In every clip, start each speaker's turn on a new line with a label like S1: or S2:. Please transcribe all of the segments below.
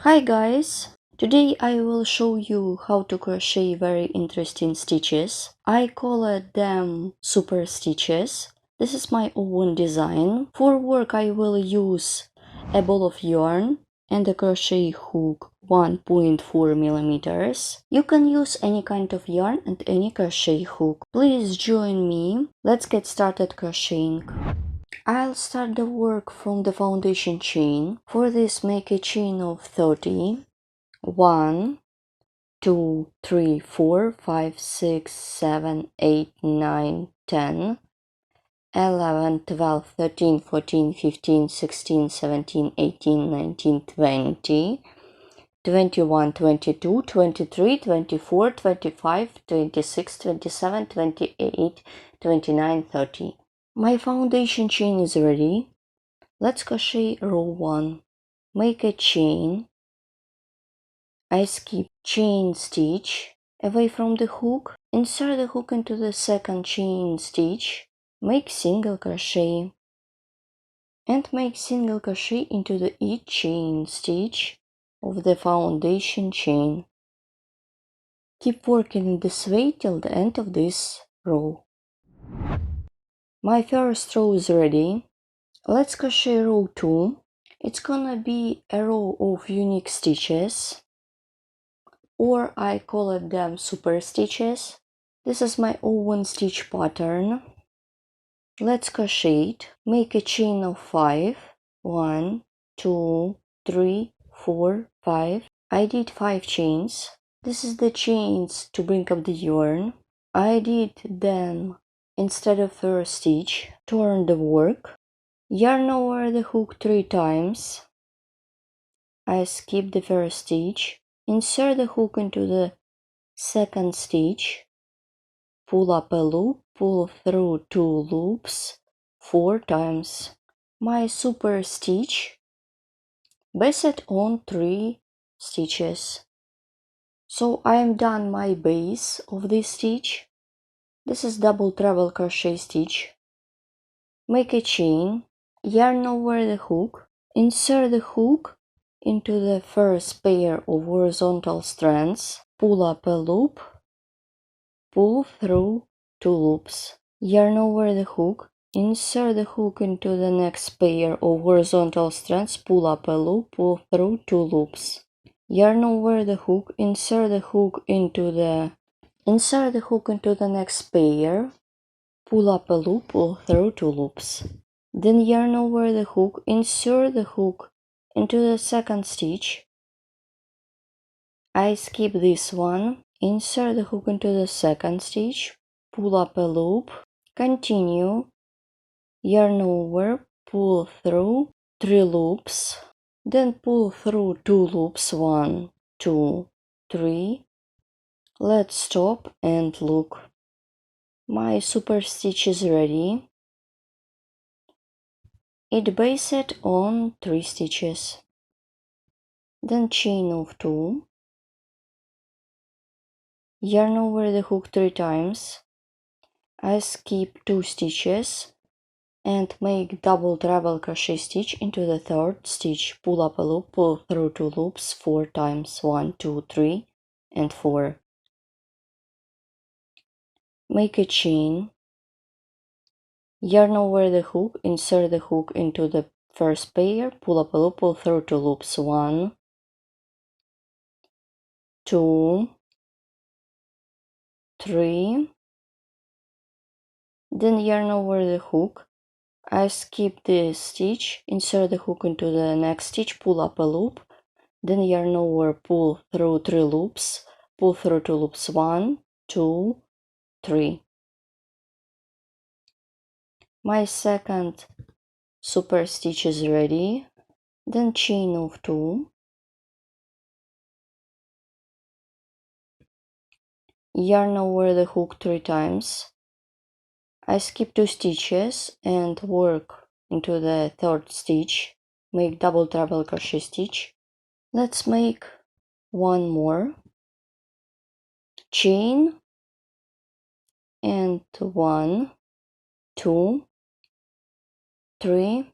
S1: Hi guys! Today I will show you how to crochet very interesting stitches. I call them super stitches. This is my own design. For work I will use a ball of yarn and a crochet hook 1.4 millimeters. You can use any kind of yarn and any crochet hook. Please join me. Let's get started crocheting. I'll start the work from the foundation chain. For this, make a chain of 30. 1, 2, 3, 4, 5, 6, 7, 8, 9, 10, 11, 12, 13, 14, 15, 16, 17, 18, 19, 20, 21, 22, 23, 24, 25, 26, 27, 28, 29, 30. My foundation chain is ready. Let's crochet row 1. Make a chain. I skip chain stitch away from the hook. Insert the hook into the second chain stitch. Make single crochet. And make single crochet into the each chain stitch of the foundation chain. Keep working this way till the end of this row. My first row is ready. Let's crochet row 2. It's gonna be a row of unique stitches, or I call them super stitches. This is my own stitch pattern. Let's crochet it. Make a chain of 5. 1, 2, 3, 4, 5. I did 5 chains. This is the chains to bring up the yarn. I did them instead of first stitch. Turn the work. Yarn over the hook 3 times. I skip the first stitch. Insert the hook into the second stitch. Pull up a loop, pull through 2 loops 4 times. My super stitch based on 3 stitches. So I am done my base of this stitch. This is double treble crochet stitch. Make a chain, yarn over the hook, insert the hook into the first pair of horizontal strands, pull up a loop, pull through 2 loops, yarn over the hook, insert the hook into the next pair of horizontal strands, pull up a loop, pull through 2 loops, yarn over the hook, insert the hook into the next pair, pull up a loop, pull through 2 loops. Then yarn over the hook, insert the hook into the second stitch. I skip this one, insert the hook into the second stitch, pull up a loop, continue, yarn over, pull through 3 loops, then pull through 2 loops, 1, 2, 3. Let's stop and look. My super stitch is ready. It based on 3 stitches. Then chain of 2. Yarn over the hook 3 times. I skip 2 stitches and make double treble crochet stitch into the third stitch. Pull up a loop, pull through 2 loops 4 times. 1, 2, 3, and 4. Make a chain. Yarn over the hook, insert the hook into the first pair, pull up a loop, pull through 2 loops. 1, 2, 3. Then yarn over the hook. I skip this stitch, insert the hook into the next stitch, pull up a loop, then yarn over, pull through 3 loops, pull through 2 loops. 1, 2, 3. My second super stitch is ready. Then chain of 2. Yarn over the hook 3 times. I skip 2 stitches and work into the third stitch. Make double treble crochet stitch. Let's make one more. Chain and 1, 2, 3,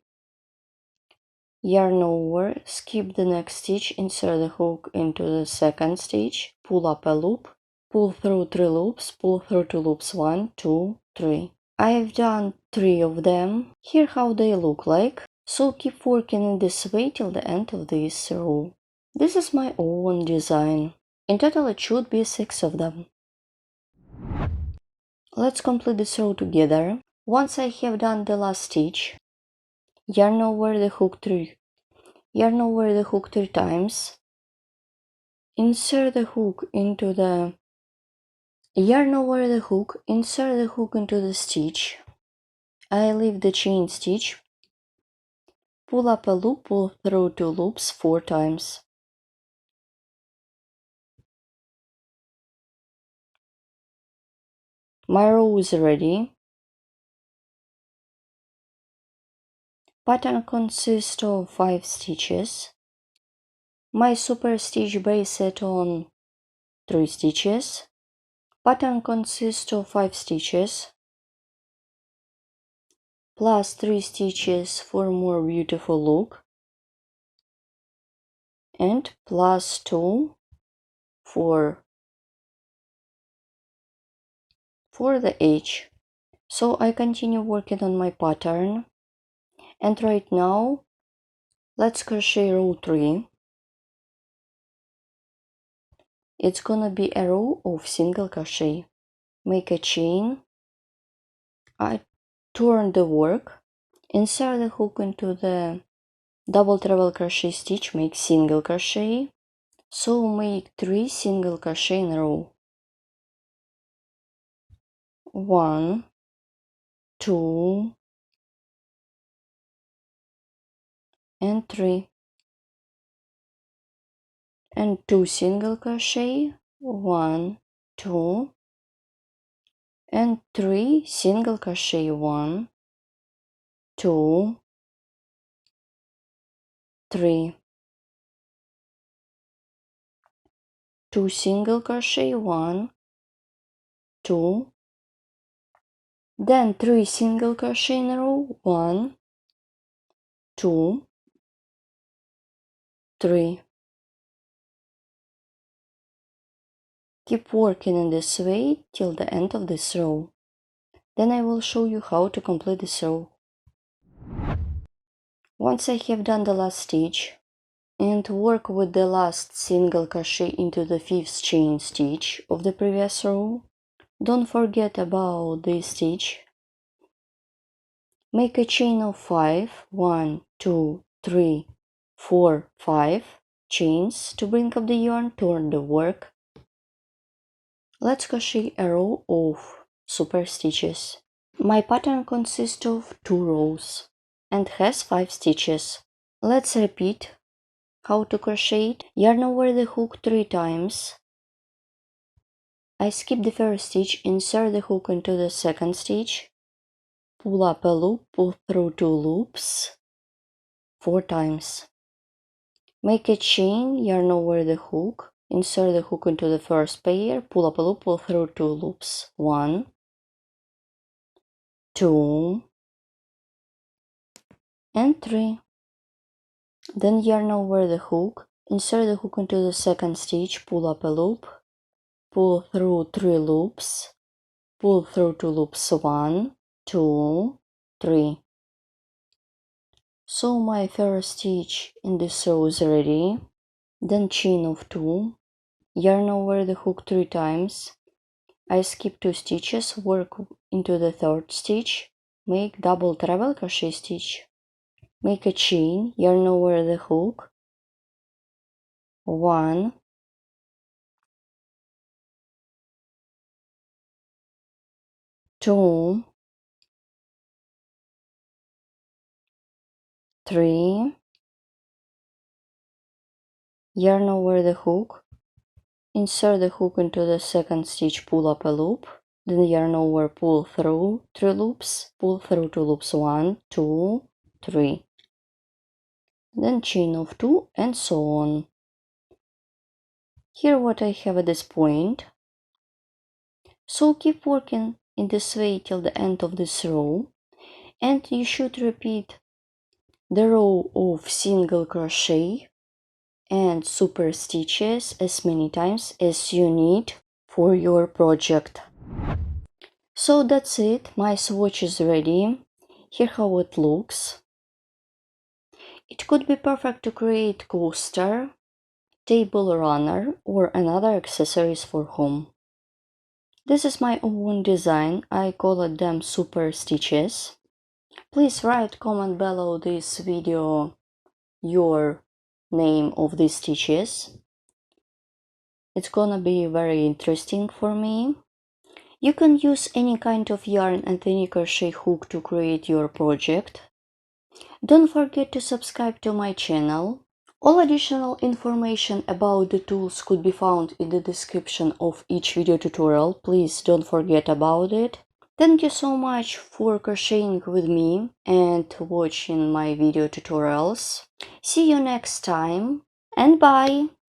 S1: yarn over, skip the next stitch, insert the hook into the second stitch, pull up a loop, pull through 3 loops, pull through 2 loops, 1, 2, 3. I've done 3 of them. Here how they look like. So keep working in this way till the end of this row. This is my own design. In total it should be 6 of them. Let's complete this row together. Once I have done the last stitch, yarn over the hook 3 times, insert the hook into the insert the hook into the stitch. I leave the chain stitch, pull up a loop, pull through 2 loops 4 times. My row is ready. Pattern consists of 5 stitches. My super stitch based on 3 stitches. Pattern consists of 5 stitches plus 3 stitches for a more beautiful look, and plus 2 for the edge. So I continue working on my pattern, and right now let's crochet row 3. It's gonna be a row of single crochet. Make a chain, I turn the work, insert the hook into the double treble crochet stitch, make single crochet. So make 3 single crochet in a row. 1, 2, and 3, and 2 single crochet, 1, 2, and 3 single crochet, 1, 2, 3, 2 single crochet, 1, 2, then 3 single crochet in a row, 1, 2, 3. Keep working in this way till the end of this row. Then I will show you how to complete this row. Once I have done the last stitch, and work with the last single crochet into the 5th chain stitch of the previous row, don't forget about this stitch. Make a chain of 5, 1, 2, 3, 4, 5 chains to bring up the yarn, turn the work. Let's crochet a row of super stitches. My pattern consists of 2 rows and has 5 stitches. Let's repeat how to crochet it. Yarn over the hook 3 times. I skip the first stitch, insert the hook into the second stitch, pull up a loop, pull through 2 loops 4 times. Make a chain, yarn over the hook, insert the hook into the first pair, pull up a loop, pull through 2 loops, 1, 2, and 3. Then yarn over the hook, insert the hook into the second stitch, pull up a loop, pull through 3 loops, pull through 2 loops, 1, 2, 3. So my first stitch in this row is ready. Then chain of 2, yarn over the hook 3 times. I skip 2 stitches, work into the 3rd stitch, make double treble crochet stitch. Make a chain, yarn over the hook, 1, 2, 3, yarn over the hook, insert the hook into the second stitch, pull up a loop, then yarn over, pull through 3 loops, pull through 2 loops, 1, 2, 3. Then chain of 2 and so on. Here what I have at this point. So keep working in this way till the end of this row, and you should repeat the row of single crochet and super stitches as many times as you need for your project. So that's it, my swatch is ready. Here how it looks. It could be perfect to create coaster, table runner, or another accessories for home. This is my own design, I call it them super stitches. Please write comment below this video your name of these stitches. It's gonna be very interesting for me. You can use any kind of yarn and any crochet hook to create your project. Don't forget to subscribe to my channel. All additional information about the tools could be found in the description of each video tutorial. Please don't forget about it. Thank you so much for crocheting with me and watching my video tutorials. See you next time and bye!